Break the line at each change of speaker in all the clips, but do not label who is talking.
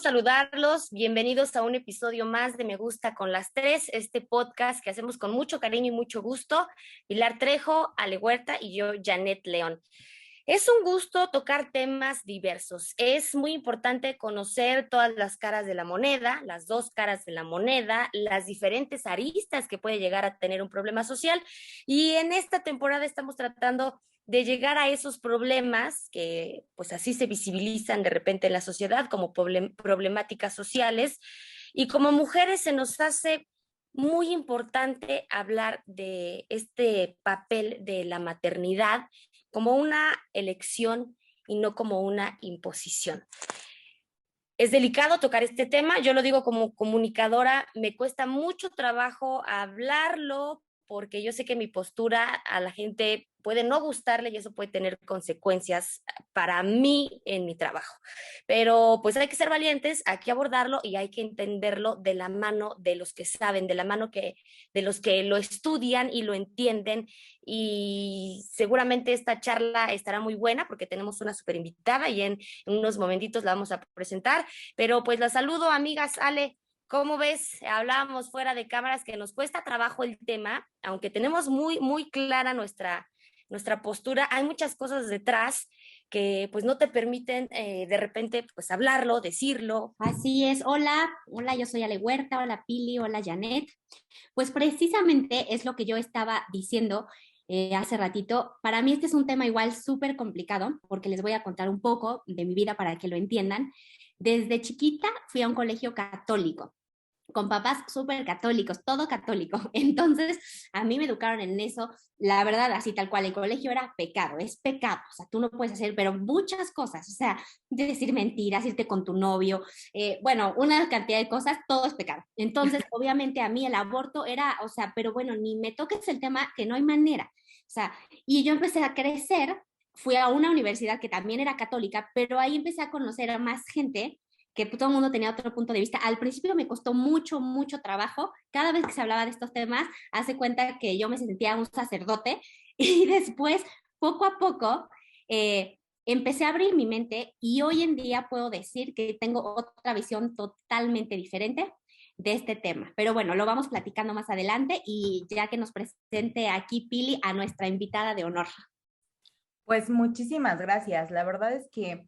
saludarlos. Bienvenidos a un episodio más de Me Gusta con las Tres, este podcast que hacemos con mucho cariño y mucho gusto. Pilar Trejo, Ale Huerta y yo, Janet León. Es un gusto tocar temas diversos. Es muy importante conocer todas las caras de la moneda, las dos caras de la moneda, las diferentes aristas que puede llegar a tener un problema social. Y en esta temporada estamos tratando de llegar a esos problemas que pues así se visibilizan de repente en la sociedad como problemáticas sociales. Y como mujeres se nos hace muy importante hablar de este papel de la maternidad como una elección y no como una imposición. Es delicado tocar este tema, yo lo digo como comunicadora, me cuesta mucho trabajo hablarlo porque yo sé que mi postura a la gente puede no gustarle y eso puede tener consecuencias para mí en mi trabajo. Pero pues hay que ser valientes, hay que abordarlo y hay que entenderlo de la mano de los que saben, de la mano de los que lo estudian y lo entienden. Y seguramente esta charla estará muy buena porque tenemos una súper invitada y en unos momentitos la vamos a presentar. Pero pues la saludo, amigas. Ale, ¿cómo ves? Hablábamos fuera de cámaras que nos cuesta trabajo el tema, aunque tenemos muy clara nuestra postura, hay muchas cosas detrás que pues no te permiten de repente pues hablarlo, decirlo.
Así es, hola, yo soy Ale Huerta, hola Pili, hola Janet. Pues precisamente es lo que yo estaba diciendo hace ratito. Para mí este es un tema igual súper complicado porque les voy a contar un poco de mi vida para que lo entiendan. Desde chiquita fui a un colegio católico con papás súper católicos, todo católico. Entonces, a mí me educaron en eso. La verdad, así tal cual, el colegio era pecado, es pecado. O sea, tú no puedes hacer, pero muchas cosas. O sea, decir mentiras, irte con tu novio, bueno, una cantidad de cosas, todo es pecado. Entonces, obviamente, a mí el aborto era, o sea, pero bueno, ni me toques el tema, que no hay manera. O sea, y yo empecé a crecer, fui a una universidad que también era católica, pero ahí empecé a conocer a más gente que todo el mundo tenía otro punto de vista. Al principio me costó mucho trabajo. Cada vez que se hablaba de estos temas, hace cuenta que yo me sentía un sacerdote y después, poco a poco, empecé a abrir mi mente y hoy en día puedo decir que tengo otra visión totalmente diferente de este tema. Pero bueno, lo vamos platicando más adelante y ya que nos presente aquí Pili a nuestra invitada de honor.
Pues muchísimas gracias. La verdad es que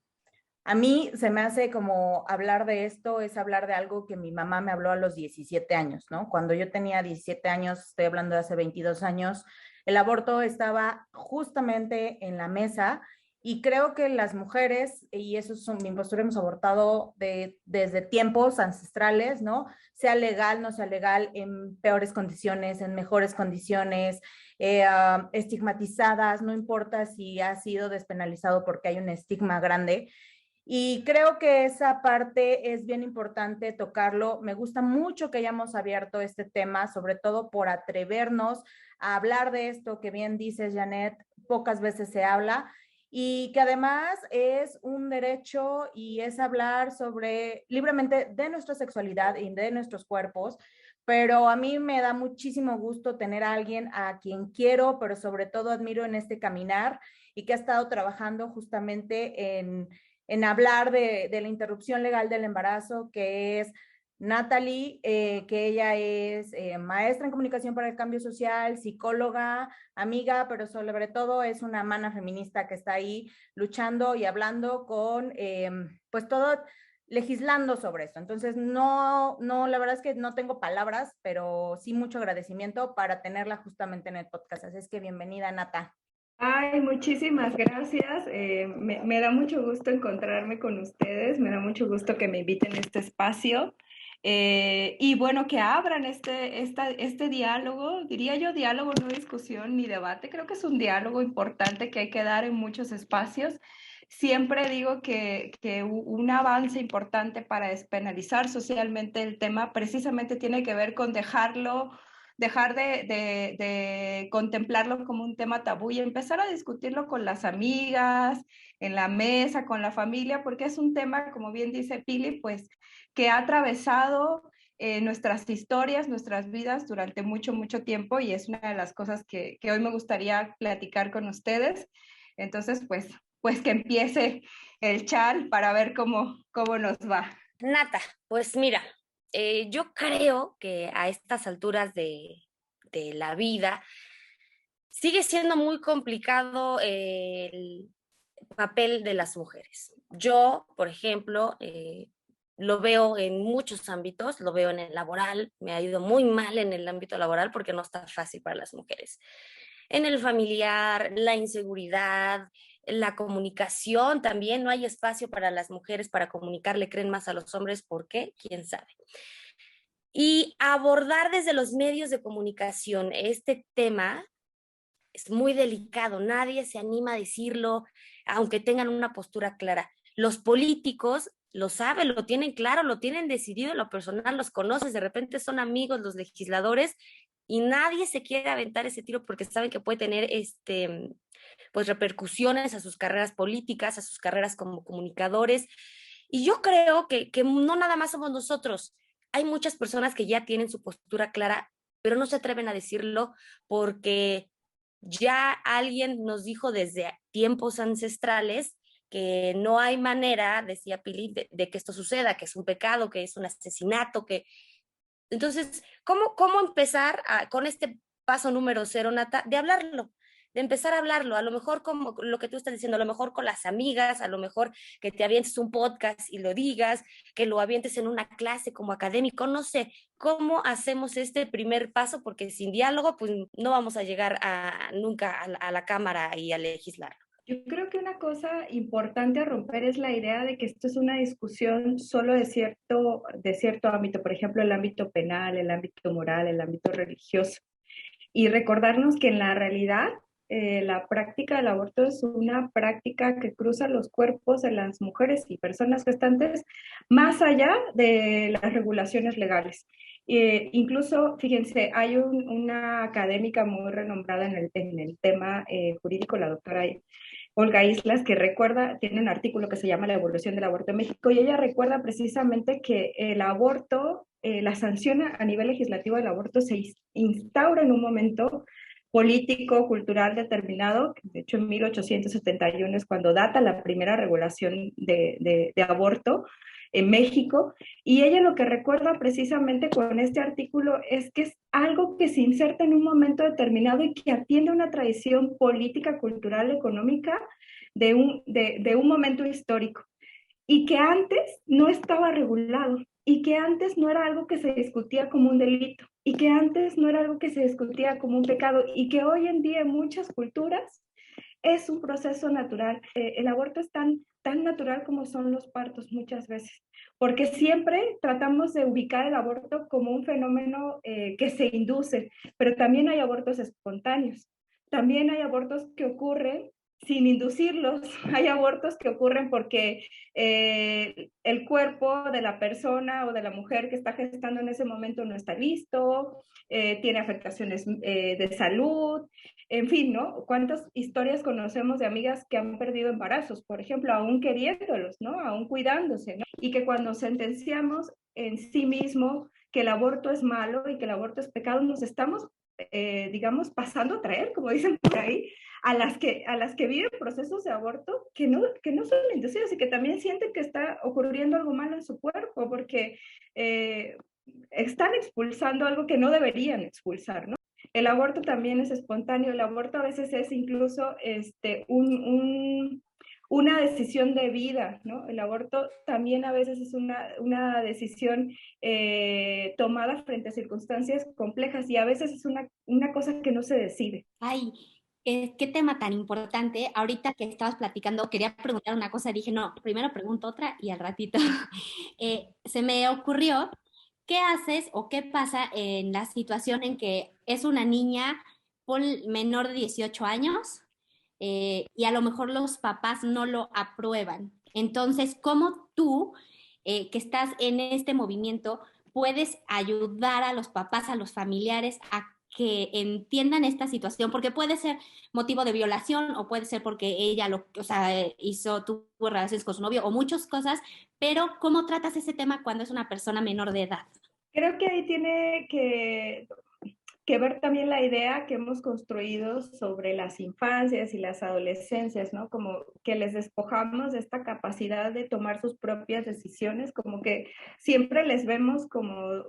a mí se me hace como hablar de esto, es hablar de algo que mi mamá me habló a los 17 años, ¿no? Cuando yo tenía 17 años, estoy hablando de hace 22 años, el aborto estaba justamente en la mesa y creo que las mujeres, y eso es mi postura, hemos abortado desde tiempos ancestrales, ¿no? Sea legal, no sea legal, en peores condiciones, en mejores condiciones, estigmatizadas, no importa si ha sido despenalizado porque hay un estigma grande. Y creo que esa parte es bien importante tocarlo. Me gusta mucho que hayamos abierto este tema, sobre todo por atrevernos a hablar de esto que bien dices, Janet, pocas veces se habla y que además es un derecho y es hablar sobre libremente de nuestra sexualidad y de nuestros cuerpos, pero a mí me da muchísimo gusto tener a alguien a quien quiero, pero sobre todo admiro en este caminar y que ha estado trabajando justamente en hablar de la interrupción legal del embarazo, que es Natalie, que ella es maestra en comunicación para el cambio social, psicóloga, amiga, pero sobre todo es una mana feminista que está ahí luchando y hablando con, pues todo, legislando sobre esto. Entonces, la verdad es que no tengo palabras, pero sí mucho agradecimiento para tenerla justamente en el podcast. Así es que bienvenida, Nata.
Ay, muchísimas gracias. Me da mucho gusto encontrarme con ustedes, me da mucho gusto que me inviten a este espacio y bueno, que abran este diálogo, diría yo diálogo, no discusión ni debate, creo que es un diálogo importante que hay que dar en muchos espacios. Siempre digo que un avance importante para despenalizar socialmente el tema precisamente tiene que ver con dejar de contemplarlo como un tema tabú y empezar a discutirlo con las amigas, en la mesa, con la familia, porque es un tema, como bien dice Pili, pues que ha atravesado nuestras historias, nuestras vidas durante mucho tiempo y es una de las cosas que hoy me gustaría platicar con ustedes. Entonces, pues que empiece el chat para ver cómo nos va.
Nata, pues mira, yo creo que a estas alturas de la vida sigue siendo muy complicado el papel de las mujeres. Yo, por ejemplo, lo veo en muchos ámbitos, lo veo en el laboral, me ha ido muy mal en el ámbito laboral porque no está fácil para las mujeres. En el familiar, la inseguridad, la comunicación también, no hay espacio para las mujeres para comunicar, le creen más a los hombres, ¿por qué? ¿Quién sabe? Y abordar desde los medios de comunicación este tema es muy delicado, nadie se anima a decirlo, aunque tengan una postura clara. Los políticos lo saben, lo tienen claro, lo tienen decidido en lo personal, los conoces, de repente son amigos los legisladores y nadie se quiere aventar ese tiro porque saben que puede tener pues repercusiones a sus carreras políticas, a sus carreras como comunicadores. Y yo creo que no nada más somos nosotros, hay muchas personas que ya tienen su postura clara, pero no se atreven a decirlo porque ya alguien nos dijo desde tiempos ancestrales que no hay manera, decía Pili, de que esto suceda, que es un pecado, que es un asesinato, que... Entonces, ¿cómo empezar con este paso número cero, Nata? De hablarlo, de empezar a hablarlo, a lo mejor como lo que tú estás diciendo, a lo mejor con las amigas, a lo mejor que te avientes un podcast y lo digas, que lo avientes en una clase como académico, no sé, ¿cómo hacemos este primer paso? Porque sin diálogo, pues no vamos a llegar nunca a la Cámara y a legislar.
Yo creo que una cosa importante a romper es la idea de que esto es una discusión solo de cierto ámbito, por ejemplo, el ámbito penal, el ámbito moral, el ámbito religioso. Y recordarnos que en la realidad la práctica del aborto es una práctica que cruza los cuerpos de las mujeres y personas gestantes más allá de las regulaciones legales. Incluso, fíjense, hay una académica muy renombrada en el tema jurídico, la doctora Olga Islas, que recuerda, tiene un artículo que se llama La evolución del aborto en México, y ella recuerda precisamente que el aborto, la sanción a nivel legislativo del aborto se instaura en un momento político, cultural determinado. De hecho, en 1871 es cuando data la primera regulación de aborto en México, y ella lo que recuerda precisamente con este artículo es que es algo que se inserta en un momento determinado y que atiende a una tradición política, cultural, económica de un momento histórico, y que antes no estaba regulado, y que antes no era algo que se discutía como un delito, y que antes no era algo que se discutía como un pecado, y que hoy en día en muchas culturas es un proceso natural. El aborto es tan natural como son los partos muchas veces, porque siempre tratamos de ubicar el aborto como un fenómeno que se induce, pero también hay abortos espontáneos, también hay abortos que ocurren sin inducirlos, hay abortos que ocurren porque el cuerpo de la persona o de la mujer que está gestando en ese momento no está listo, tiene afectaciones de salud, en fin, ¿no? ¿Cuántas historias conocemos de amigas que han perdido embarazos, por ejemplo, aún queriéndolos, ¿no? Aún cuidándose, ¿no? Y que cuando sentenciamos en sí mismo que el aborto es malo y que el aborto es pecado, nos estamos, digamos, pasando a traer, como dicen por ahí, a las que viven procesos de aborto que no son inducidos y que también sienten que está ocurriendo algo malo en su cuerpo, porque están expulsando algo que no deberían expulsar, ¿no? El aborto también es espontáneo, el aborto a veces es incluso una decisión de vida, ¿no? El aborto también a veces es una decisión tomada frente a circunstancias complejas, y a veces es una cosa que no se decide.
Ay, qué tema tan importante. Ahorita que estabas platicando, quería preguntar una cosa, dije, no, primero pregunto otra y al ratito. Se me ocurrió, ¿qué haces o qué pasa en la situación en que es una niña menor de 18 años y a lo mejor los papás no lo aprueban? Entonces, ¿cómo tú, que estás en este movimiento, puedes ayudar a los papás, a los familiares a que entiendan esta situación? Porque puede ser motivo de violación o puede ser porque ella o sea, tuvo relaciones con su novio o muchas cosas, pero ¿cómo tratas ese tema cuando es una persona menor de edad?
Creo que ahí tiene que que ver también la idea que hemos construido sobre las infancias y las adolescencias, ¿no? Como que les despojamos de esta capacidad de tomar sus propias decisiones, como que siempre les vemos como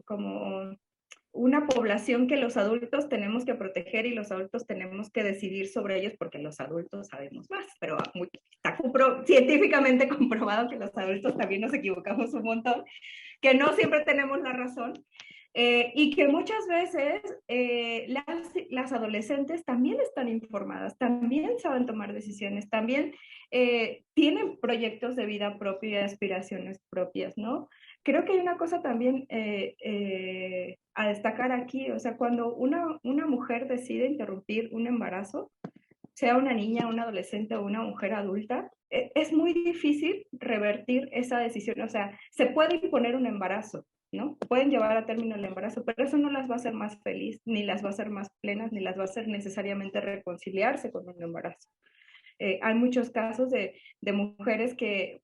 una población que los adultos tenemos que proteger y los adultos tenemos que decidir sobre ellos porque los adultos sabemos más, pero está científicamente comprobado que los adultos también nos equivocamos un montón, que no siempre tenemos la razón. Y que muchas veces las adolescentes también están informadas, también saben tomar decisiones, también tienen proyectos de vida propia y aspiraciones propias, ¿no? Creo que hay una cosa también a destacar aquí, o sea, cuando una mujer decide interrumpir un embarazo, sea una niña, una adolescente o una mujer adulta, es muy difícil revertir esa decisión, o sea, se puede imponer un embarazo, ¿no? Pueden llevar a término el embarazo, pero eso no las va a hacer más feliz, ni las va a hacer más plenas, ni las va a hacer necesariamente reconciliarse con un embarazo. Hay muchos casos de mujeres que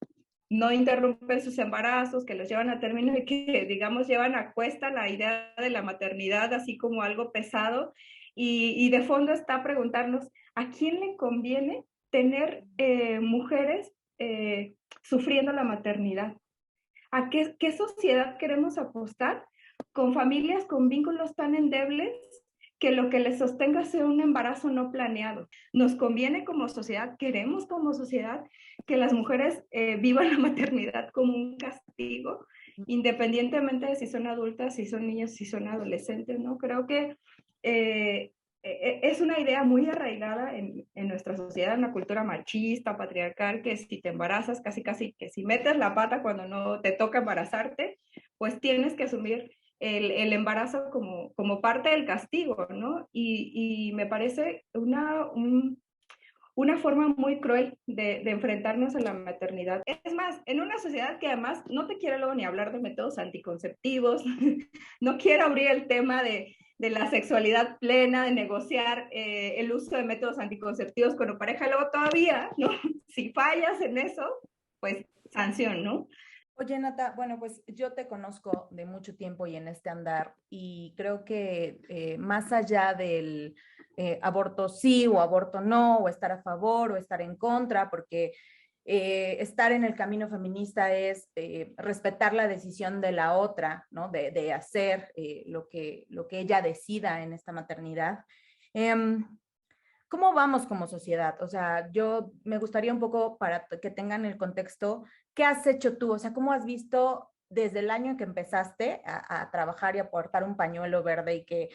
no interrumpen sus embarazos, que los llevan a término y que, digamos, llevan a cuesta la idea de la maternidad así como algo pesado. Y de fondo está preguntarnos, ¿a quién le conviene tener mujeres sufriendo la maternidad? ¿A qué sociedad queremos apostar con familias con vínculos tan endebles que lo que les sostenga sea un embarazo no planeado? Nos conviene como sociedad, queremos como sociedad que las mujeres vivan la maternidad como un castigo, independientemente de si son adultas, si son niñas, si son adolescentes, ¿no? Creo que es una idea muy arraigada en nuestra sociedad, en una cultura machista, patriarcal, que si te embarazas, casi que si metes la pata cuando no te toca embarazarte, pues tienes que asumir el embarazo como parte del castigo, ¿no? Y me parece una forma muy cruel de enfrentarnos a la maternidad. Es más, en una sociedad que además no te quiere luego ni hablar de métodos anticonceptivos, no quiere abrir el tema de la sexualidad plena, de negociar el uso de métodos anticonceptivos con tu pareja, luego todavía, ¿no? Si fallas en eso, pues sanción, ¿no?
Oye, Nata, bueno, pues yo te conozco de mucho tiempo y en este andar, y creo que más allá del aborto sí o aborto no, o estar a favor o estar en contra, porque estar en el camino feminista es respetar la decisión de la otra, ¿no? De hacer lo que ella decida en esta maternidad. ¿Cómo vamos como sociedad? O sea, yo me gustaría un poco para que tengan el contexto, ¿qué has hecho tú? O sea, ¿cómo has visto desde el año en que empezaste a trabajar y a portar un pañuelo verde y que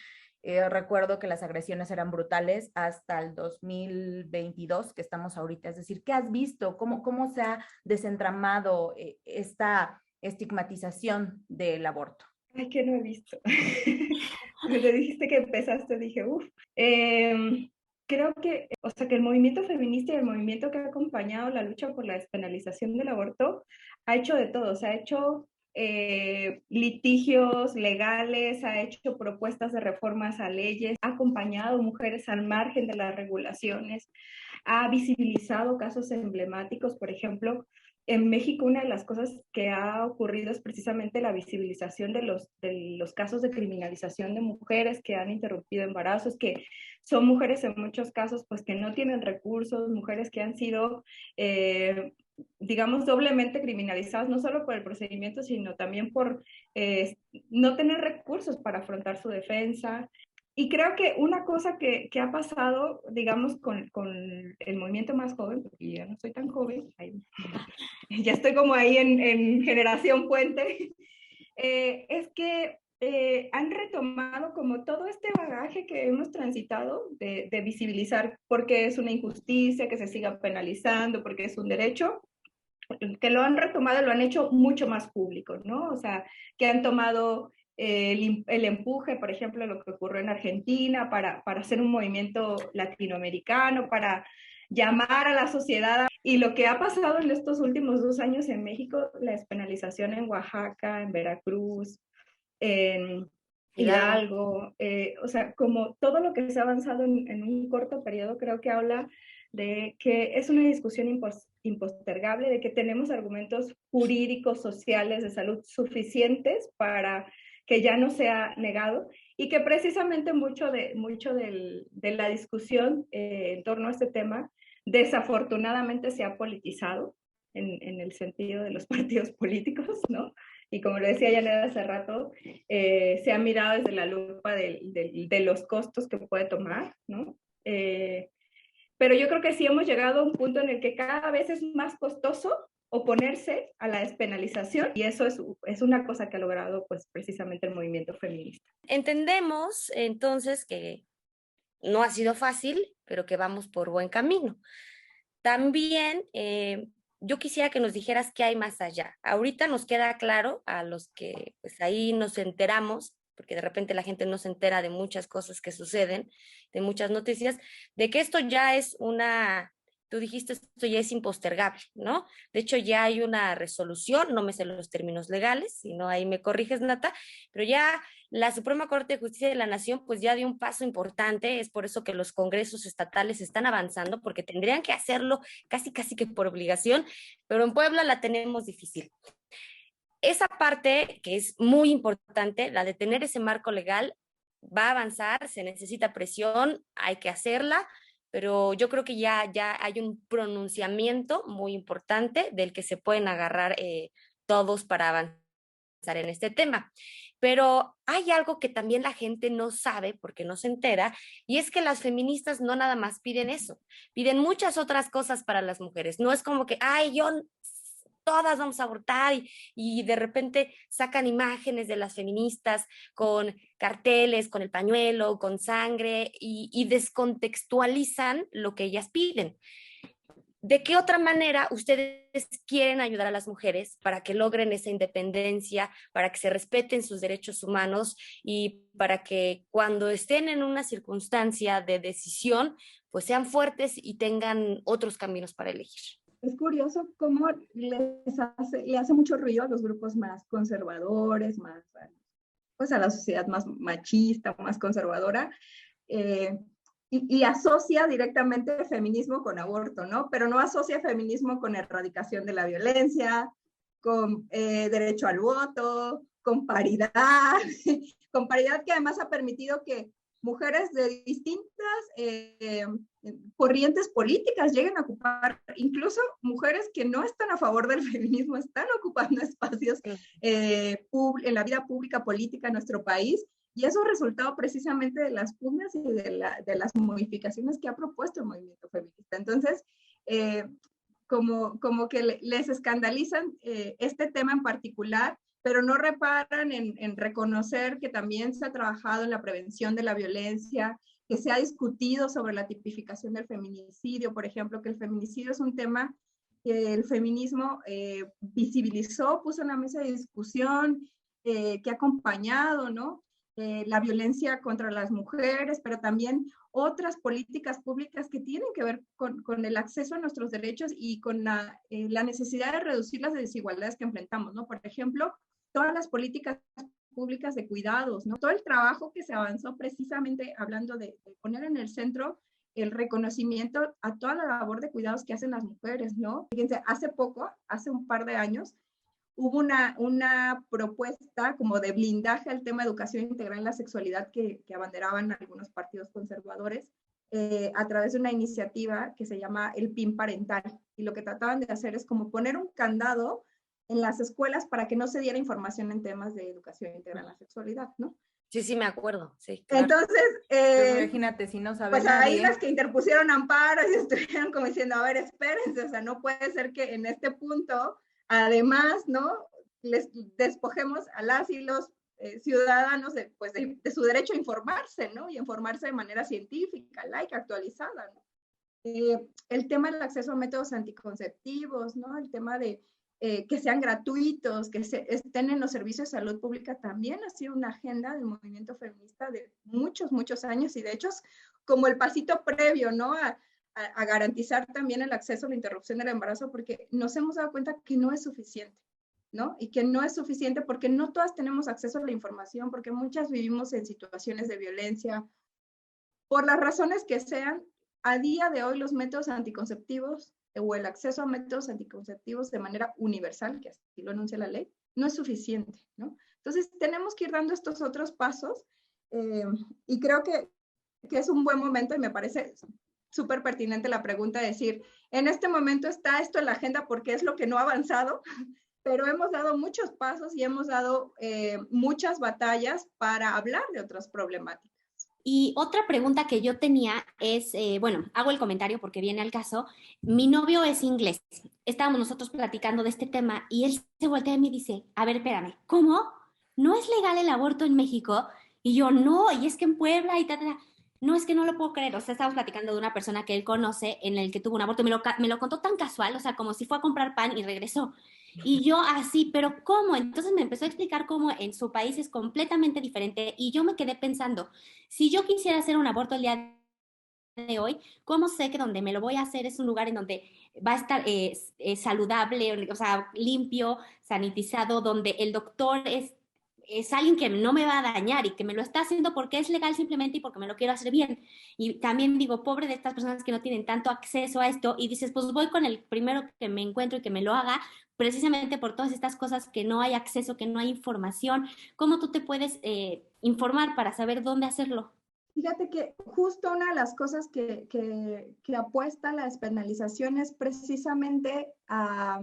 recuerdo que las agresiones eran brutales hasta el 2022 que estamos ahorita? Es decir, ¿qué has visto? ¿Cómo se ha desentramado esta estigmatización del aborto?
Ay, que no he visto. Cuando dijiste que empezaste, dije, uff. Creo que, o sea, que el movimiento feminista y el movimiento que ha acompañado la lucha por la despenalización del aborto ha hecho de todo, o sea, ha hecho litigios legales, ha hecho propuestas de reformas a leyes, ha acompañado mujeres al margen de las regulaciones, ha visibilizado casos emblemáticos, por ejemplo, en México una de las cosas que ha ocurrido es precisamente la visibilización de los casos de criminalización de mujeres que han interrumpido embarazos, que son mujeres en muchos casos pues que no tienen recursos, mujeres que han sido, digamos, doblemente criminalizadas, no solo por el procedimiento, sino también por no tener recursos para afrontar su defensa. Y creo que una cosa que ha pasado, digamos, con el movimiento más joven, porque yo no soy tan joven, ya estoy como ahí en generación puente, es que han retomado como todo este bagaje que hemos transitado de visibilizar porque es una injusticia que se siga penalizando, porque es un derecho, que lo han retomado y lo han hecho mucho más público, ¿no? O sea, que han tomado el empuje, por ejemplo, lo que ocurrió en Argentina, para hacer un movimiento latinoamericano, para llamar a la sociedad. Y lo que ha pasado en estos últimos 2 años en México, la despenalización en Oaxaca, en Veracruz, en Hidalgo, o sea, como todo lo que se ha avanzado en un corto periodo, creo que habla de que es una discusión impostergable, de que tenemos argumentos jurídicos, sociales, de salud suficientes para que ya no se ha negado y que precisamente mucho de la discusión en torno a este tema desafortunadamente se ha politizado en el sentido de los partidos políticos, ¿no? Y como lo decía Janet hace rato, se ha mirado desde la lupa de los costos que puede tomar, ¿no? Pero yo creo que sí hemos llegado a un punto en el que cada vez es más costoso oponerse a la despenalización y eso es una cosa que ha logrado pues precisamente el movimiento feminista.
Entendemos entonces que no ha sido fácil, pero que vamos por buen camino. También yo quisiera que nos dijeras qué hay más allá. Ahorita nos queda claro a los que pues ahí nos enteramos, porque de repente la gente no se entera de muchas cosas que suceden, de muchas noticias, de que esto ya es tú dijiste, esto ya es impostergable, ¿no? De hecho, ya hay una resolución, no me sé los términos legales, si no ahí me corriges, Nata, pero ya la Suprema Corte de Justicia de la Nación pues ya dio un paso importante, es por eso que los congresos estatales están avanzando, porque tendrían que hacerlo casi que por obligación, pero en Puebla la tenemos difícil. Esa parte que es muy importante, la de tener ese marco legal, va a avanzar, se necesita presión, hay que hacerla, pero yo creo que ya hay un pronunciamiento muy importante del que se pueden agarrar todos para avanzar en este tema. Pero hay algo que también la gente no sabe porque no se entera, y es que las feministas no nada más piden eso, piden muchas otras cosas para las mujeres. No es como que, ay, todas vamos a abortar y de repente sacan imágenes de las feministas con carteles, con el pañuelo, con sangre y descontextualizan lo que ellas piden. ¿De qué otra manera ustedes quieren ayudar a las mujeres para que logren esa independencia, para que se respeten sus derechos humanos y para que cuando estén en una circunstancia de decisión, pues sean fuertes y tengan otros caminos para elegir?
Es curioso cómo le hace mucho ruido a los grupos más conservadores, pues a la sociedad más machista, más conservadora, y asocia directamente el feminismo con aborto, ¿no? Pero no asocia feminismo con erradicación de la violencia, con derecho al voto, con paridad, con paridad que además ha permitido que mujeres de distintas corrientes políticas lleguen a ocupar, incluso mujeres que no están a favor del feminismo, están ocupando espacios en la vida pública política en nuestro país, y eso es resultado precisamente de las pugnas y de las modificaciones que ha propuesto el movimiento feminista. Entonces, como que les escandalizan este tema en particular, pero no reparan en reconocer que también se ha trabajado en la prevención de la violencia, que se ha discutido sobre la tipificación del feminicidio, por ejemplo, que el feminicidio es un tema que el feminismo visibilizó, puso en la mesa de discusión, que ha acompañado, ¿no? La violencia contra las mujeres, pero también otras políticas públicas que tienen que ver con el acceso a nuestros derechos y con la necesidad de reducir las desigualdades que enfrentamos, ¿no? Por ejemplo, todas las políticas públicas de cuidados, ¿no? Todo el trabajo que se avanzó precisamente hablando de poner en el centro el reconocimiento a toda la labor de cuidados que hacen las mujeres, ¿no? Fíjense, hace un par de años, hubo una propuesta como de blindaje al tema de educación integral en la sexualidad que abanderaban algunos partidos conservadores a través de una iniciativa que se llama el PIN parental. Y lo que trataban de hacer es como poner un candado en las escuelas para que no se diera información en temas de educación integral en la sexualidad, ¿no?
Sí, me acuerdo, sí. Claro.
Entonces,
imagínate, si no sabe
pues
nadie.
ahí las que interpusieron amparos y estuvieron como diciendo, a ver, espérense, o sea, no puede ser que en este punto, además, ¿no? Les despojemos a las y los ciudadanos de su derecho a informarse, ¿no? Y informarse de manera científica, laica, actualizada, ¿no? El tema del acceso a métodos anticonceptivos, ¿no? El tema de que sean gratuitos, que estén en los servicios de salud pública, también ha sido una agenda del movimiento feminista de muchos años, y de hecho es como el pasito previo, ¿no? A garantizar también el acceso a la interrupción del embarazo, porque nos hemos dado cuenta que no es suficiente, ¿no? Y que no es suficiente porque no todas tenemos acceso a la información, porque muchas vivimos en situaciones de violencia, por las razones que sean. A día de hoy los métodos anticonceptivos o el acceso a métodos anticonceptivos de manera universal, que así lo anuncia la ley, no es suficiente, ¿no? Entonces, tenemos que ir dando estos otros pasos y creo que es un buen momento y me parece súper pertinente la pregunta de decir, en este momento está esto en la agenda porque es lo que no ha avanzado, pero hemos dado muchos pasos y hemos dado muchas batallas para hablar de otras problemáticas.
Y otra pregunta que yo tenía es, bueno, hago el comentario porque viene al caso. Mi novio es inglés. Estábamos nosotros platicando de este tema y él se voltea y me dice, a ver, espérame, ¿cómo? ¿No es legal el aborto en México? Y yo, no, y es que en Puebla y tal, tal. No, es que no lo puedo creer. O sea, estábamos platicando de una persona que él conoce en el que tuvo un aborto. Me lo contó tan casual, o sea, como si fue a comprar pan y regresó. Y yo así, pero ¿cómo? Entonces me empezó a explicar cómo en su país es completamente diferente y yo me quedé pensando, si yo quisiera hacer un aborto el día de hoy, ¿cómo sé que donde me lo voy a hacer es un lugar en donde va a estar saludable, o sea, limpio, sanitizado, donde el doctor es alguien que no me va a dañar y que me lo está haciendo porque es legal simplemente y porque me lo quiero hacer bien? Y también digo, pobre de estas personas que no tienen tanto acceso a esto y dices, pues voy con el primero que me encuentro y que me lo haga, precisamente por todas estas cosas que no hay acceso, que no hay información. ¿Cómo tú te puedes informar para saber dónde hacerlo?
Fíjate que justo una de las cosas que apuesta la despenalización es precisamente a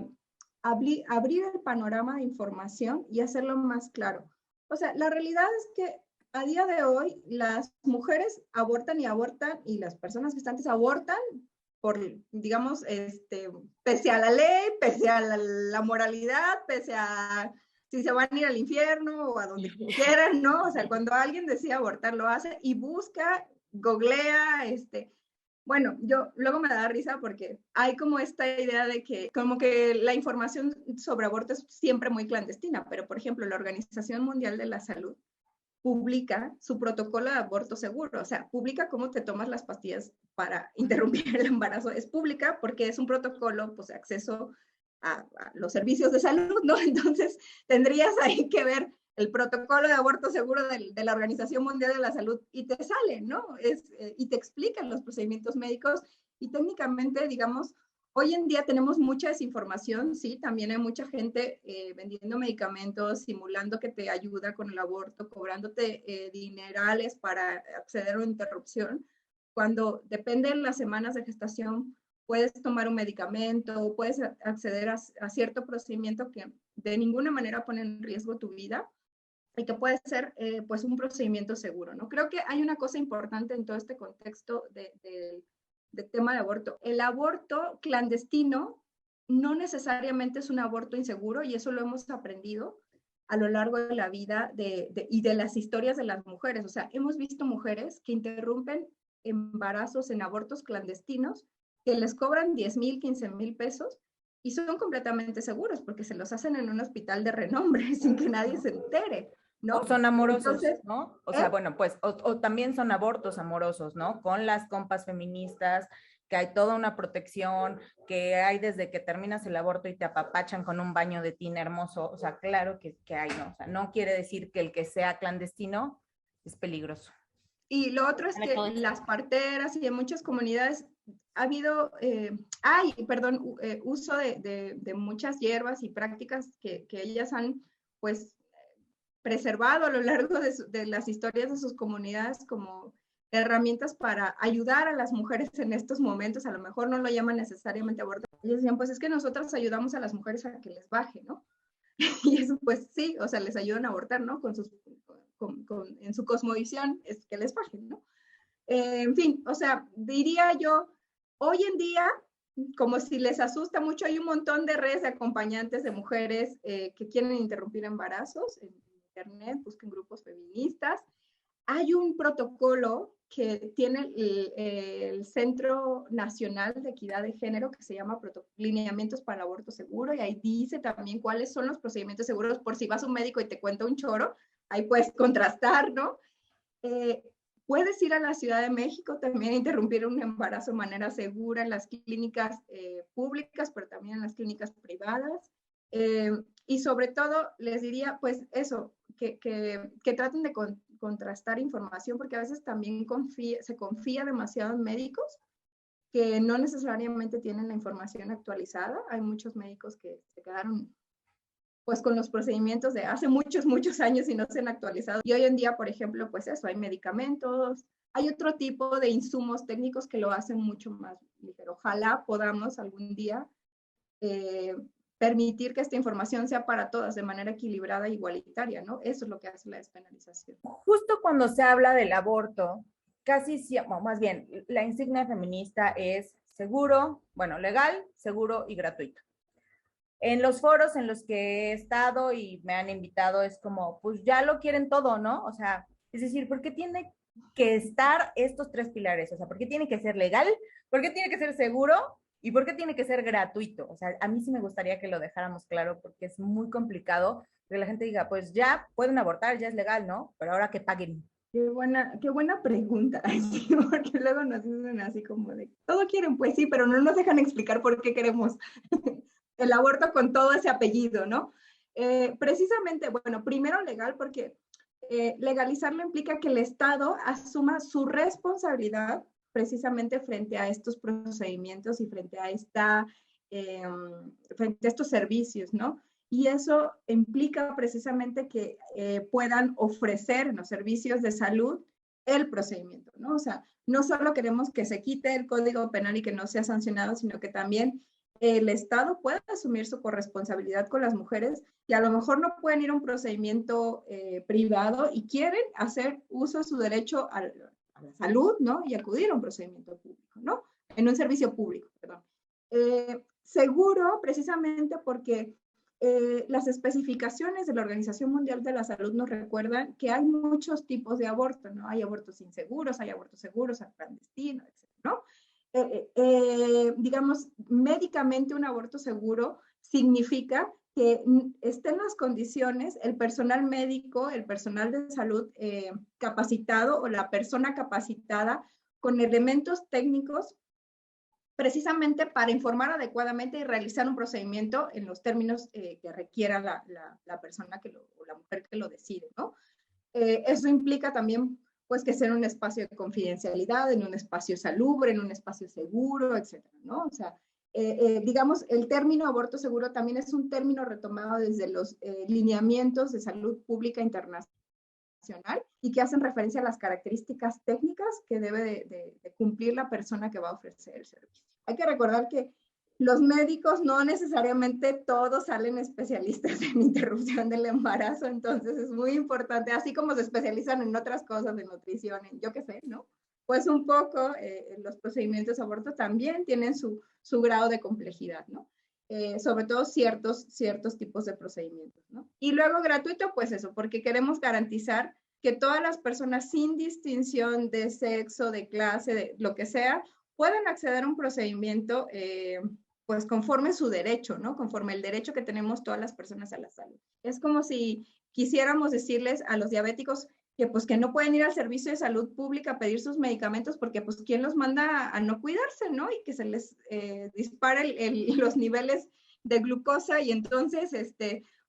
abrir el panorama de información y hacerlo más claro. O sea, la realidad es que a día de hoy las mujeres abortan y las personas gestantes abortan por, digamos, pese a la ley, pese a la moralidad, pese a si se van a ir al infierno o a donde quieran, ¿no? O sea, cuando alguien decide abortar, lo hace y busca, googlea, bueno, yo luego me da risa porque hay como esta idea de que como que la información sobre aborto es siempre muy clandestina, pero por ejemplo, la Organización Mundial de la Salud publica su protocolo de aborto seguro, o sea, publica cómo te tomas las pastillas para interrumpir el embarazo, es pública porque es un protocolo, pues, de acceso a los servicios de salud, ¿no? Entonces, tendrías ahí que ver el protocolo de aborto seguro de la Organización Mundial de la Salud y te sale, ¿no? Y te explican los procedimientos médicos y técnicamente, digamos, hoy en día tenemos mucha desinformación, sí, también hay mucha gente vendiendo medicamentos, simulando que te ayuda con el aborto, cobrándote dinerales para acceder a una interrupción, cuando depende de las semanas de gestación, puedes tomar un medicamento, puedes acceder a cierto procedimiento que de ninguna manera pone en riesgo tu vida y que puede ser pues un procedimiento seguro, ¿no? Creo que hay una cosa importante en todo este contexto de tema de aborto. El aborto clandestino no necesariamente es un aborto inseguro y eso lo hemos aprendido a lo largo de la vida y de las historias de las mujeres. O sea, hemos visto mujeres que interrumpen embarazos en abortos clandestinos que les cobran 10,000, 15,000 pesos y son completamente seguros porque se los hacen en un hospital de renombre sin que nadie se entere, ¿no?
O son amorosos,
entonces,
¿no? O sea, bueno, pues, o también son abortos amorosos, ¿no? Con las compas feministas, que hay toda una protección, que hay desde que terminas el aborto y te apapachan con un baño de tina hermoso, o sea, claro que hay, ¿no? O sea, no quiere decir que el que sea clandestino es peligroso.
Y lo otro es que las parteras y en muchas comunidades ha habido, uso de muchas hierbas y prácticas que ellas han, pues, preservado a lo largo de las historias de sus comunidades como herramientas para ayudar a las mujeres en estos momentos. A lo mejor no lo llaman necesariamente aborto. Ellos decían, pues es que nosotras ayudamos a las mujeres a que les baje, ¿no? Y eso, pues sí, o sea, les ayudan a abortar, ¿no? En su cosmovisión es que les bajen, ¿no? En fin, o sea, diría yo, hoy en día, como si les asusta mucho, hay un montón de redes de acompañantes de mujeres que quieren interrumpir embarazos en internet, busquen grupos feministas. Hay un protocolo que tiene el Centro Nacional de Equidad de Género que se llama Lineamientos para el Aborto Seguro y ahí dice también cuáles son los procedimientos seguros por si vas a un médico y te cuenta un choro, ahí puedes contrastar, ¿no? Puedes ir a la Ciudad de México también a interrumpir un embarazo de manera segura en las clínicas públicas, pero también en las clínicas privadas. Y sobre todo les diría, pues eso, que traten de contrastar información, porque a veces también se confía demasiado en médicos que no necesariamente tienen la información actualizada. Hay muchos médicos que se quedaron pues con los procedimientos de hace muchos, muchos años y no se han actualizado. Y hoy en día, por ejemplo, pues eso, hay medicamentos, hay otro tipo de insumos técnicos que lo hacen mucho más ligero. Ojalá podamos algún día permitir que esta información sea para todas de manera equilibrada e igualitaria, ¿no? Eso es lo que hace la despenalización.
Justo cuando se habla del aborto, casi siempre, más bien, la insignia feminista es seguro, bueno, legal, seguro y gratuito. En los foros en los que he estado y me han invitado es como, pues ya lo quieren todo, ¿no? O sea, es decir, ¿por qué tiene que estar estos tres pilares? O sea, ¿por qué tiene que ser legal? ¿Por qué tiene que ser seguro? ¿Y por qué tiene que ser gratuito? O sea, a mí sí me gustaría que lo dejáramos claro porque es muy complicado que la gente diga, pues ya pueden abortar, ya es legal, ¿no? Pero ahora que paguen.
Qué buena pregunta, sí, porque luego nos dicen así como de, todo quieren, pues sí, pero no nos dejan explicar por qué queremos el aborto con todo ese apellido, ¿no? Precisamente, bueno, primero legal, porque legalizarlo implica que el Estado asuma su responsabilidad precisamente frente a estos procedimientos y frente a estos servicios, ¿no? Y eso implica precisamente que puedan ofrecer en los servicios de salud el procedimiento, ¿no? O sea, no solo queremos que se quite el Código Penal y que no sea sancionado, sino que también el Estado pueda asumir su corresponsabilidad con las mujeres que a lo mejor no pueden ir a un procedimiento privado y quieren hacer uso de su derecho a la salud, ¿no? Y acudir a un procedimiento público, ¿no? En un servicio público, perdón. Seguro, precisamente porque las especificaciones de la Organización Mundial de la Salud nos recuerdan que hay muchos tipos de aborto, ¿no? Hay abortos inseguros, hay abortos seguros, clandestinos, etc., ¿no? Digamos, médicamente un aborto seguro significa que estén las condiciones, el personal médico, el personal de salud capacitado o la persona capacitada con elementos técnicos precisamente para informar adecuadamente y realizar un procedimiento en los términos que requiera la persona o la mujer que lo decide, ¿no? Eso implica también, pues, que sea en un espacio de confidencialidad, en un espacio salubre, en un espacio seguro, etcétera, ¿no? O sea, digamos, el término aborto seguro también es un término retomado desde los lineamientos de salud pública internacional y que hacen referencia a las características técnicas que debe de cumplir la persona que va a ofrecer el servicio. Hay que recordar que los médicos no necesariamente todos salen especialistas en interrupción del embarazo, entonces es muy importante, así como se especializan en otras cosas, de nutrición, en yo qué sé, ¿no? Pues un poco los procedimientos de aborto también tienen su grado de complejidad, ¿no? Sobre todo ciertos tipos de procedimientos, ¿no? Y luego gratuito, pues eso, porque queremos garantizar que todas las personas sin distinción de sexo, de clase, de lo que sea, puedan acceder a un procedimiento pues conforme su derecho, ¿no? Conforme el derecho que tenemos todas las personas a la salud. Es como si quisiéramos decirles a los diabéticos que pues que no pueden ir al servicio de salud pública a pedir sus medicamentos porque pues quién los manda a no cuidarse, ¿no? Y que se les dispara los niveles de glucosa y entonces,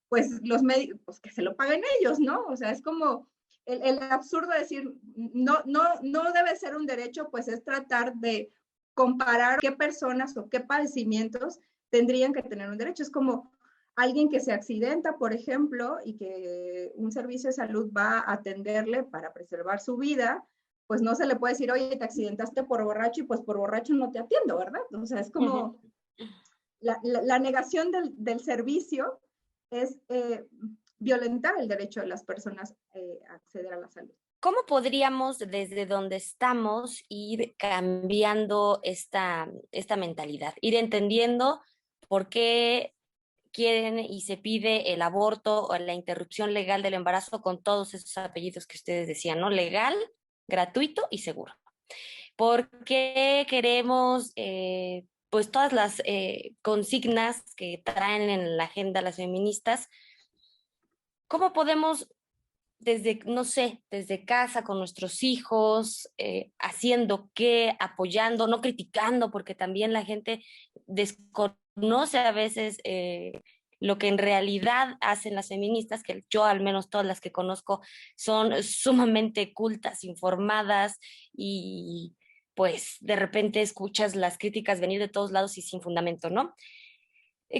pues los médicos, pues que se lo paguen ellos, ¿no? O sea, es como el absurdo de decir, no debe ser un derecho, pues es tratar de comparar qué personas o qué padecimientos tendrían que tener un derecho. Es como alguien que se accidenta, por ejemplo, y que un servicio de salud va a atenderle para preservar su vida, pues no se le puede decir, oye, te accidentaste por borracho y pues por borracho no te atiendo, ¿verdad? O sea, es como la negación del servicio es violentar el derecho de las personas a acceder a la salud.
¿Cómo podríamos, desde donde estamos, ir cambiando esta mentalidad? Ir entendiendo por qué quieren y se pide el aborto o la interrupción legal del embarazo con todos esos apellidos que ustedes decían, ¿no? Legal, gratuito y seguro. ¿Por qué queremos pues todas las consignas que traen en la agenda las feministas? ¿Cómo podemos desde, no sé, desde casa con nuestros hijos, haciendo qué, apoyando, no criticando, porque también la gente desconoce a veces lo que en realidad hacen las feministas, que yo al menos todas las que conozco son sumamente cultas, informadas y pues de repente escuchas las críticas venir de todos lados y sin fundamento, ¿no?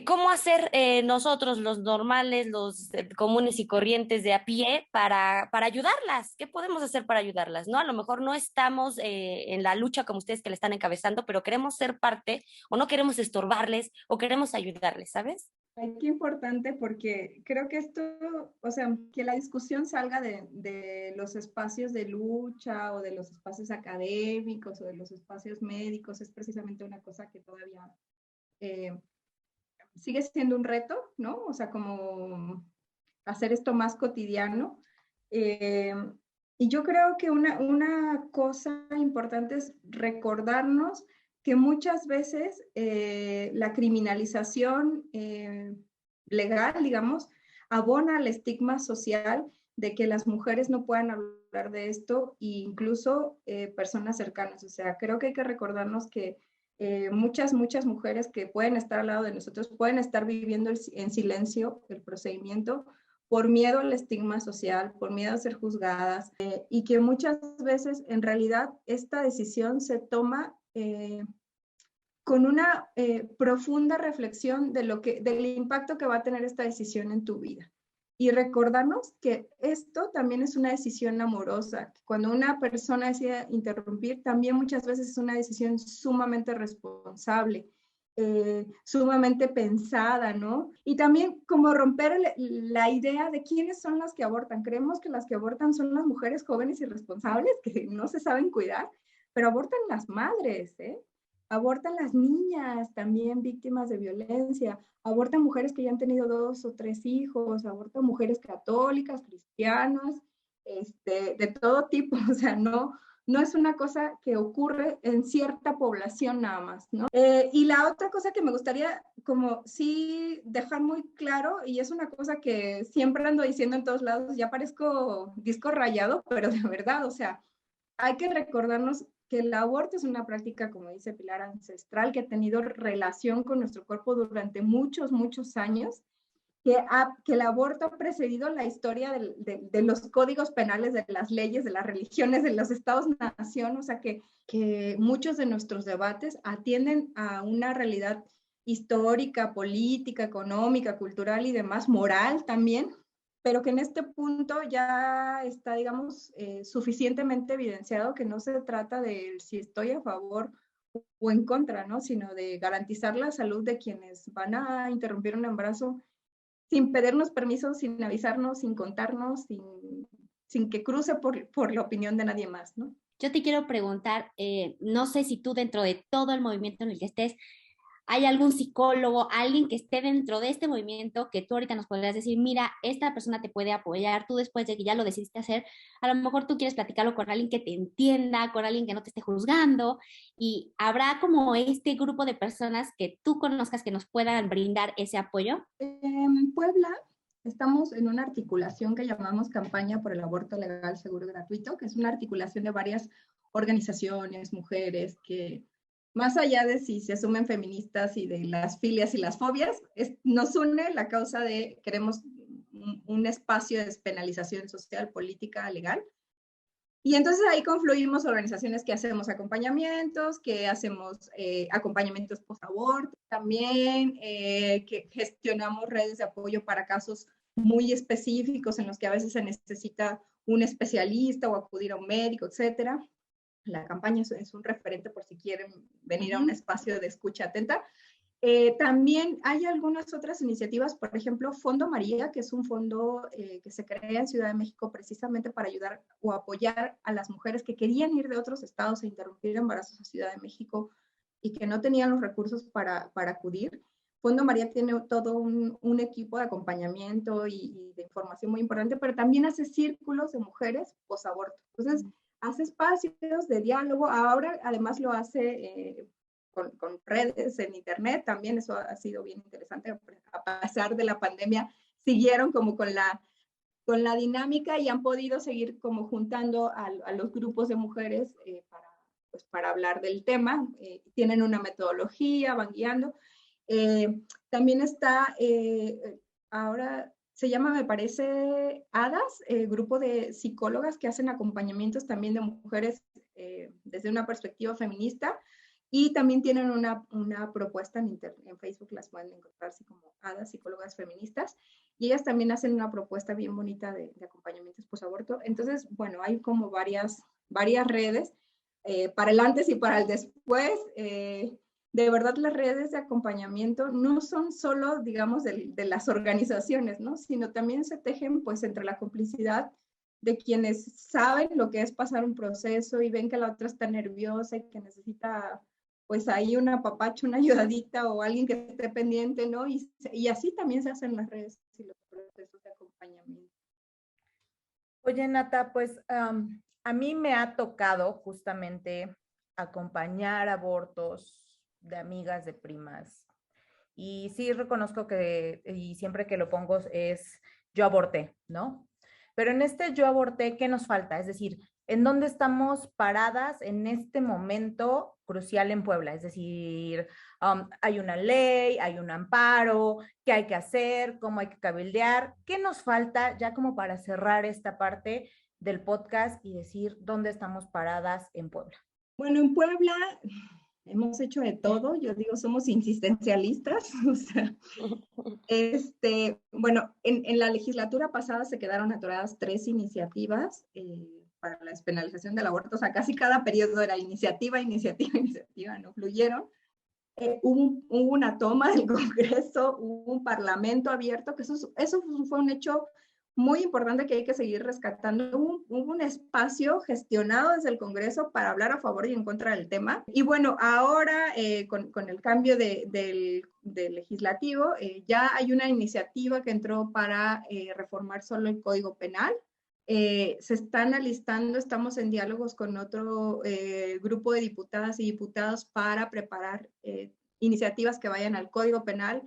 ¿Cómo hacer nosotros, los normales, los comunes y corrientes de a pie, para ayudarlas? ¿Qué podemos hacer para ayudarlas? ¿No? A lo mejor no estamos en la lucha como ustedes que le están encabezando, pero queremos ser parte o no queremos estorbarles o queremos ayudarles, ¿sabes?
Ay, qué importante porque creo que esto, o sea, que la discusión salga de los espacios de lucha o de los espacios académicos o de los espacios médicos es precisamente una cosa que todavía eh, sigue siendo un reto, ¿no? O sea, como hacer esto más cotidiano. Eh, y yo creo que una cosa importante es recordarnos que muchas veces la criminalización legal, digamos, abona al estigma social de que las mujeres no puedan hablar de esto e incluso personas cercanas. O sea, creo que hay que recordarnos que muchas mujeres que pueden estar al lado de nosotros pueden estar viviendo en silencio el procedimiento por miedo al estigma social, por miedo a ser juzgadas, y que muchas veces en realidad esta decisión se toma con una profunda reflexión del impacto que va a tener esta decisión en tu vida. Y recordarnos que esto también es una decisión amorosa. Cuando una persona decide interrumpir, también muchas veces es una decisión sumamente responsable, sumamente pensada, ¿no? Y también como romper la idea de quiénes son las que abortan. Creemos que las que abortan son las mujeres jóvenes y responsables que no se saben cuidar, pero abortan las madres, ¿eh? Abortan las niñas también víctimas de violencia, abortan mujeres que ya han tenido 2 o 3 hijos, abortan mujeres católicas, cristianas, de todo tipo, o sea, no es una cosa que ocurre en cierta población nada más, ¿no? Y la otra cosa que me gustaría como sí dejar muy claro, y es una cosa que siempre ando diciendo en todos lados, ya parezco disco rayado, pero de verdad, o sea, hay que recordarnos que el aborto es una práctica, como dice Pilar, ancestral, que ha tenido relación con nuestro cuerpo durante muchos años, que el aborto ha precedido la historia de los códigos penales, de las leyes, de las religiones, de los estados-nación, o sea que muchos de nuestros debates atienden a una realidad histórica, política, económica, cultural y demás, moral también, pero que en este punto ya está, digamos, suficientemente evidenciado que no se trata de si estoy a favor o en contra, ¿no? Sino de garantizar la salud de quienes van a interrumpir un embarazo sin pedirnos permiso, sin avisarnos, sin contarnos, sin que cruce por la opinión de nadie más, ¿no?
Yo te quiero preguntar, no sé si tú dentro de todo el movimiento en el que estés, ¿hay algún psicólogo, alguien que esté dentro de este movimiento que tú ahorita nos podrías decir, mira, esta persona te puede apoyar, tú después de que ya lo decidiste hacer, a lo mejor tú quieres platicarlo con alguien que te entienda, con alguien que no te esté juzgando, y habrá como este grupo de personas que tú conozcas que nos puedan brindar ese apoyo?
En Puebla estamos en una articulación que llamamos Campaña por el Aborto Legal, Seguro y Gratuito, que es una articulación de varias organizaciones, mujeres, que más allá de si se asumen feministas y de las filias y las fobias, nos une la causa de queremos un espacio de despenalización social, política, legal. Y entonces ahí confluimos organizaciones que hacemos acompañamientos, que hacemos acompañamientos post-aborto también, que gestionamos redes de apoyo para casos muy específicos en los que a veces se necesita un especialista o acudir a un médico, etcétera. La campaña es un referente por si quieren venir a un espacio de escucha atenta. También hay algunas otras iniciativas, por ejemplo, Fondo María, que es un fondo que se crea en Ciudad de México precisamente para ayudar o apoyar a las mujeres que querían ir de otros estados a interrumpir embarazos a Ciudad de México y que no tenían los recursos para acudir. Fondo María tiene todo un equipo de acompañamiento y de información muy importante, pero también hace círculos de mujeres posaborto. Entonces, hace espacios de diálogo. Ahora, además, lo hace con redes en internet, también eso ha sido bien interesante. A pesar de la pandemia, siguieron como con la dinámica y han podido seguir como juntando a los grupos de mujeres para hablar del tema. Tienen una metodología, van guiando. También está, ahora se llama, me parece, ADAS, grupo de psicólogas que hacen acompañamientos también de mujeres desde una perspectiva feminista. Y también tienen una propuesta en Facebook, las pueden encontrar así como Hadas, psicólogas feministas, y ellas también hacen una propuesta bien bonita de acompañamientos posaborto. Entonces, bueno, hay como varias redes, para el antes y para el después. De verdad, las redes de acompañamiento no son solo, digamos, de las organizaciones, ¿no? Sino también se tejen, pues, entre la complicidad de quienes saben lo que es pasar un proceso y ven que la otra está nerviosa y que necesita, pues, ahí un apapacho, una ayudadita o alguien que esté pendiente, ¿no? Y así también se hacen las redes y los procesos de acompañamiento.
Oye, Nata, pues a mí me ha tocado justamente acompañar abortos de amigas, de primas. Y sí reconozco que, y siempre que lo pongo es yo aborté, ¿no? Pero en este yo aborté, ¿qué nos falta? Es decir, ¿en dónde estamos paradas en este momento crucial en Puebla? Es decir, hay una ley, hay un amparo, ¿qué hay que hacer? ¿Cómo hay que cabildear? ¿Qué nos falta ya como para cerrar esta parte del podcast y decir dónde estamos paradas en Puebla?
Bueno, en Puebla hemos hecho de todo, yo digo, somos insistencialistas, o sea, bueno, en la legislatura pasada se quedaron atoradas 3 iniciativas para la despenalización del aborto, o sea, casi cada periodo era iniciativa, no fluyeron. Hubo una toma del Congreso, hubo un parlamento abierto, que eso fue un hecho muy importante que hay que seguir rescatando. Hubo un espacio gestionado desde el Congreso para hablar a favor y en contra del tema. Y bueno, ahora con el cambio del legislativo, ya hay una iniciativa que entró para reformar solo el Código Penal. Se están alistando, estamos en diálogos con otro grupo de diputadas y diputados para preparar iniciativas que vayan al Código Penal,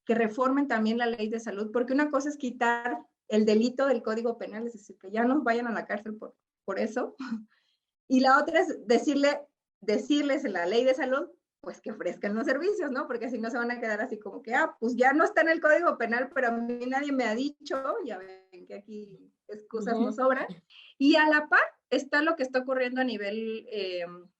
que reformen también la ley de salud, porque una cosa es quitar el delito del Código Penal, es decir, que ya no vayan a la cárcel por eso, y la otra es decirles en la ley de salud, pues que ofrezcan los servicios, ¿no? Porque si no se van a quedar así como que, pues ya no está en el Código Penal, pero a mí nadie me ha dicho, ya ven que aquí excusas no sobran. Y a la par está lo que está ocurriendo a nivel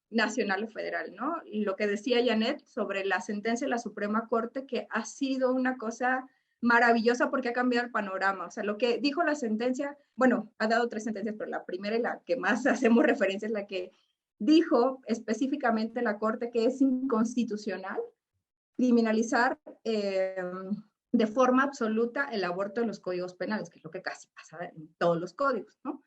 nacional o federal, ¿no? Y lo que decía Janet sobre la sentencia de la Suprema Corte, que ha sido una cosa maravillosa porque ha cambiado el panorama. O sea, lo que dijo la sentencia, bueno, ha dado 3 sentencias, pero la primera y la que más hacemos referencia es la que dijo específicamente la Corte que es inconstitucional criminalizar de forma absoluta el aborto en los códigos penales, que es lo que casi pasa en todos los códigos, ¿no?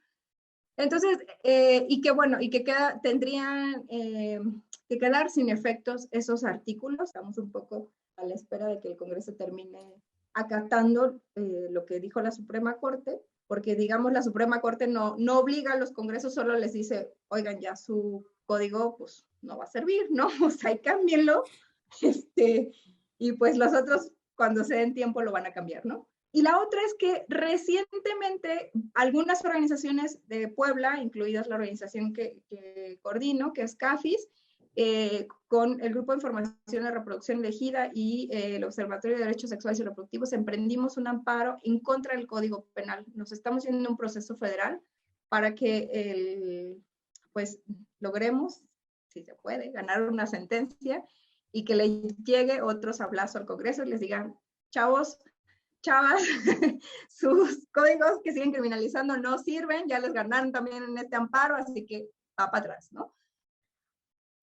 Entonces, y que bueno, y que tendrían que quedar sin efectos esos artículos. Estamos un poco a la espera de que el Congreso termine acatando lo que dijo la Suprema Corte, porque digamos la Suprema Corte no obliga a los congresos, solo les dice, oigan, ya su código pues no va a servir, ¿no? O sea, cámbienlo, y pues los otros cuando se den tiempo lo van a cambiar, ¿no? Y la otra es que recientemente algunas organizaciones de Puebla, incluidas la organización que coordino, que es CAFIS, con el Grupo de Información de Reproducción Elegida y el Observatorio de Derechos Sexuales y Reproductivos, emprendimos un amparo en contra del Código Penal. Nos estamos haciendo un proceso federal para que pues logremos, si se puede, ganar una sentencia y que le llegue otro sablazo al Congreso y les digan, chavos, chavas, sus códigos que siguen criminalizando no sirven, ya les ganaron también en este amparo, así que va para atrás, ¿no?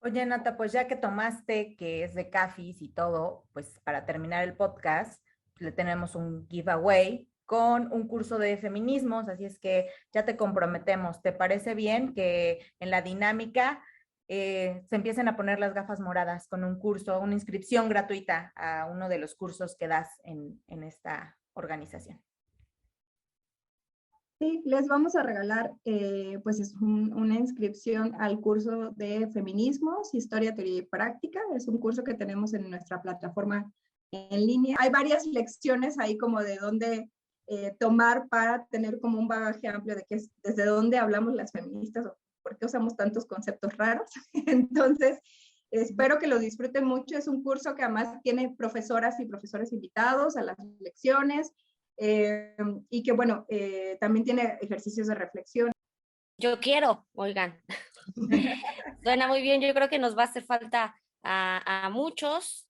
Oye, Nata, pues ya que tomaste que es de CAFIS y todo, pues para terminar el podcast, le tenemos un giveaway con un curso de feminismos, así es que ya te comprometemos. ¿Te parece bien que en la dinámica se empiecen a poner las gafas moradas con un curso, una inscripción gratuita a uno de los cursos que das en esta organización?
Sí, les vamos a regalar pues es una inscripción al curso de feminismos, historia, teoría y práctica. Es un curso que tenemos en nuestra plataforma en línea. Hay varias lecciones ahí como de dónde tomar para tener como un bagaje amplio de desde dónde hablamos las feministas o por qué usamos tantos conceptos raros. Entonces, espero que lo disfruten mucho. Es un curso que además tiene profesoras y profesores invitados a las lecciones. Y que bueno, también tiene ejercicios de reflexión.
Yo quiero, oigan. Suena muy bien, yo creo que nos va a hacer falta a muchos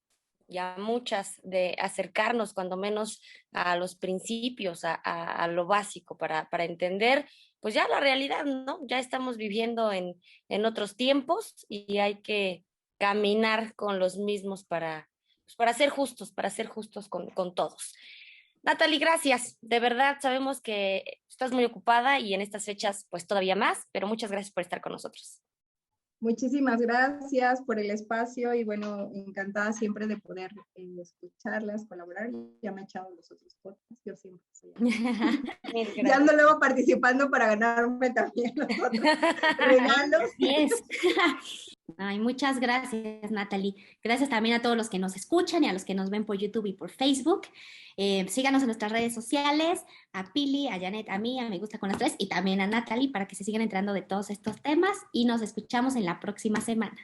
y a muchas de acercarnos cuando menos a los principios, a lo básico para entender pues ya la realidad, ¿no? Ya estamos viviendo en otros tiempos y hay que caminar con los mismos pues para ser justos con todos. Natalie, gracias. De verdad, sabemos que estás muy ocupada y en estas fechas, pues todavía más, pero muchas gracias por estar con nosotros.
Muchísimas gracias por el espacio y bueno, encantada siempre de poder escucharlas, colaborar. Ya me he echado los otros podcasts, yo siempre soy ya ando luego participando para ganarme también los otros regalos.
Yes. Ay, muchas gracias, Natalie. Gracias también a todos los que nos escuchan y a los que nos ven por YouTube y por Facebook. Síganos en nuestras redes sociales, a Pili, a Janet, a mí, a Me Gusta con las Tres y también a Natalie para que se sigan enterando de todos estos temas y nos escuchamos en la próxima semana.